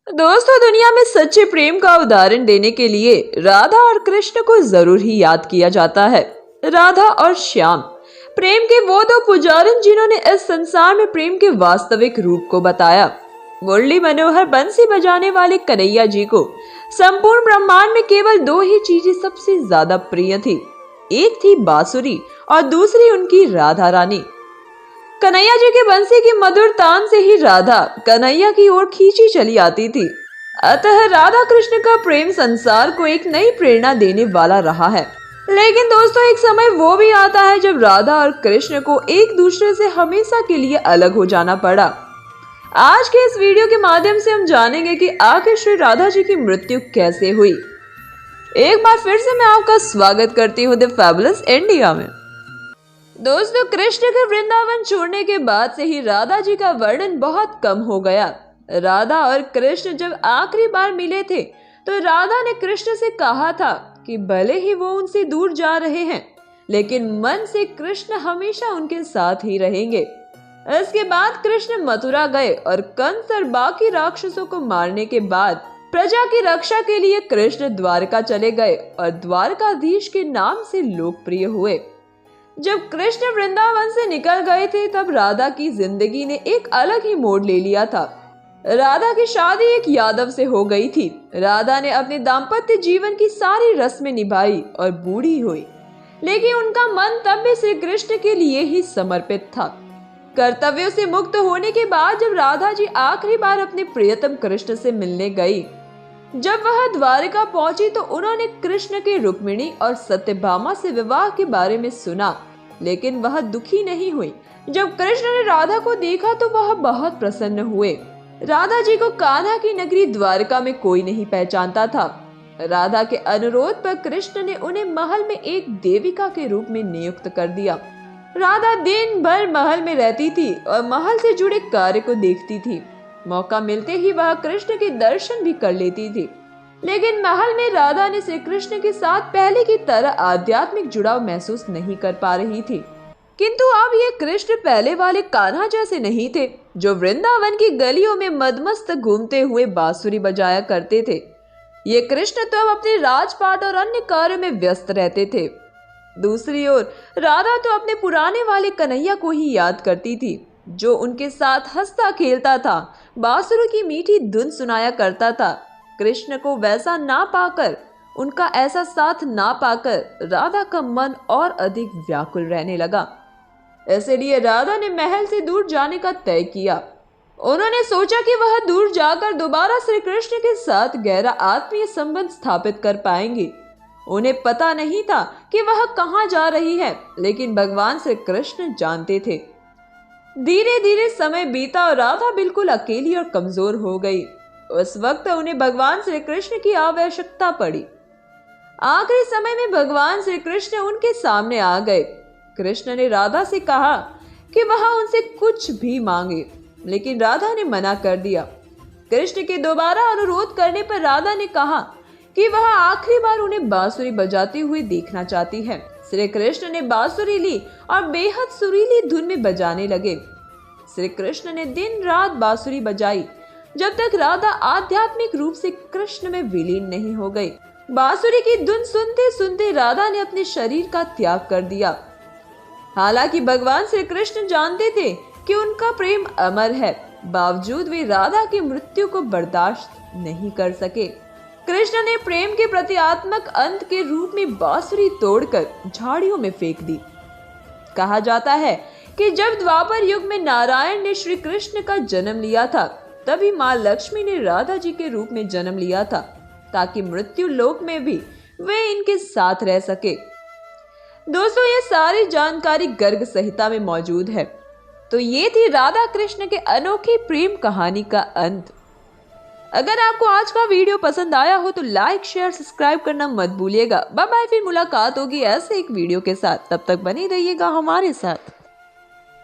दोस्तों, दुनिया में सच्चे प्रेम का उदाहरण देने के लिए राधा और कृष्ण को जरूर ही याद किया जाता है। राधा और श्याम प्रेम के वो दो पुजारी जिन्होंने इस संसार में प्रेम के वास्तविक रूप को बताया। मुरली मनोहर बंसी बजाने वाले कन्हैया जी को संपूर्ण ब्रह्मांड में केवल दो ही चीजें सबसे ज्यादा प्रिय थी। एक थी बांसुरी और दूसरी उनकी राधा रानी। कन्हैया जी की बंसी की मधुर तान से ही राधा कन्हैया की ओर खींची चली आती थी। अतः राधा कृष्ण का प्रेम संसार को एक नई प्रेरणा देने वाला रहा है। लेकिन दोस्तों, एक समय वो भी आता है जब राधा और कृष्ण को एक दूसरे से हमेशा के लिए अलग हो जाना पड़ा। आज के इस वीडियो के माध्यम से हम जानेंगे कि आखिर श्री राधा जी की मृत्यु कैसे हुई। एक बार फिर से मैं आपका स्वागत करती हूँ द फैबुलस इंडिया में। दोस्तों, कृष्ण के वृंदावन छोड़ने के बाद से ही राधा जी का वर्णन बहुत कम हो गया। राधा और कृष्ण जब आखिरी बार मिले थे तो राधा ने कृष्ण से कहा था कि भले ही वो उनसे दूर जा रहे हैं, लेकिन मन से कृष्ण हमेशा उनके साथ ही रहेंगे। इसके बाद कृष्ण मथुरा गए और कंस और बाकी राक्षसों को मारने के बाद प्रजा की रक्षा के लिए कृष्ण द्वारका चले गए और द्वारकाधीश के नाम से लोकप्रिय हुए। जब कृष्ण वृंदावन से निकल गए थे तब राधा की जिंदगी ने एक अलग ही मोड़ ले लिया था। राधा की शादी एक यादव से हो गई थी। राधा ने अपने दाम्पत्य जीवन की सारी रस्में निभाई और बूढ़ी हुई, लेकिन उनका मन तब भी श्री कृष्ण के लिए ही समर्पित था। कर्तव्यों से मुक्त होने के बाद जब राधा जी आखिरी बार अपने प्रियतम कृष्ण से मिलने गई, जब वह द्वारका पहुंची तो उन्होंने कृष्ण के रुक्मिणी और सत्यभामा से विवाह के बारे में सुना, लेकिन वह दुखी नहीं हुई। जब कृष्ण ने राधा को देखा तो वह बहुत प्रसन्न हुए। राधा जी को कान्हा की नगरी द्वारका में कोई नहीं पहचानता था। राधा के अनुरोध पर कृष्ण ने उन्हें महल में एक देविका के रूप में नियुक्त कर दिया। राधा दिन भर महल में रहती थी और महल से जुड़े कार्य को देखती थी। मौका मिलते ही वह कृष्ण के दर्शन भी कर लेती थी, लेकिन महल में राधा ने श्री कृष्ण के साथ पहले की तरह आध्यात्मिक जुड़ाव महसूस नहीं कर पा रही थी। किंतु अब ये कृष्ण पहले वाले कान्हा जैसे नहीं थे, जो वृंदावन की गलियों में मदमस्त घूमते हुए बांसुरी बजाया करते थे। ये कृष्ण तो अब अपने राजपाट और अन्य कार्यों में व्यस्त रहते थे। दूसरी ओर राधा तो अपने पुराने वाले कन्हैया को ही याद करती थी, जो उनके साथ हंसता खेलता था, बांसुरी की मीठी धुन सुनाया करता था। कृष्ण को वैसा ना पाकर, उनका ऐसा साथ ना पाकर राधा का मन और अधिक व्याकुल रहने लगा। इसलिए राधा ने महल से दूर जाने का तय किया। उन्होंने सोचा कि वह दूर जाकर दोबारा श्री कृष्ण के साथ गहरा आत्मीय संबंध स्थापित कर पाएंगी। उन्हें पता नहीं था कि वह कहाँ जा रही है, लेकिन भगवान श्री कृष्ण जानते थे। धीरे धीरे समय बीता और राधा बिल्कुल अकेली और कमजोर हो गई। उस वक्त उन्हें भगवान श्री कृष्ण की आवश्यकता पड़ी। आखिरी समय में भगवान श्री कृष्ण उनके सामने आ गए। कृष्ण ने राधा से कहा कि वह उनसे कुछ भी मांगे, लेकिन राधा ने मना कर दिया। कृष्ण के दोबारा अनुरोध करने पर राधा ने कहा कि वह आखिरी बार उन्हें बांसुरी बजाती हुई देखना चाहती है। श्री कृष्ण ने बांसुरी ली और बेहद सुरीली धुन में बजाने लगे। श्री कृष्ण ने दिन रात बांसुरी बजाई जब तक राधा आध्यात्मिक रूप से कृष्ण में विलीन नहीं हो गई। बांसुरी की धुन सुनते सुनते राधा ने अपने शरीर का त्याग कर दिया। हालांकि भगवान श्री कृष्ण जानते थे कि उनका प्रेम अमर है, बावजूद वे राधा की मृत्यु को बर्दाश्त नहीं कर सके। कृष्ण ने प्रेम के प्रतीकात्मक अंत के रूप में बांसुरी तोड़कर झाड़ियों में फेंक दी। कहा जाता है कि जब द्वापर युग में नारायण ने श्री कृष्ण का जन्म लिया था, तभी माँ लक्ष्मी ने राधा जी के रूप में जन्म लिया था, ताकि मृत्यु लोक में भी वे इनके साथ रह सके। दोस्तों, ये सारी जानकारी गर्ग संहिता में मौजूद है। तो ये थी राधा कृष्ण के अनोखी प्रेम कहानी का अंत। अगर आपको आज का वीडियो पसंद आया हो तो लाइक, शेयर, सब्सक्राइब करना मत भूलिएगा। बाय बाय, फिर मुलाकात होगी ऐसे एक वीडियो के साथ। तब तक बने रहिएगा हमारे साथ।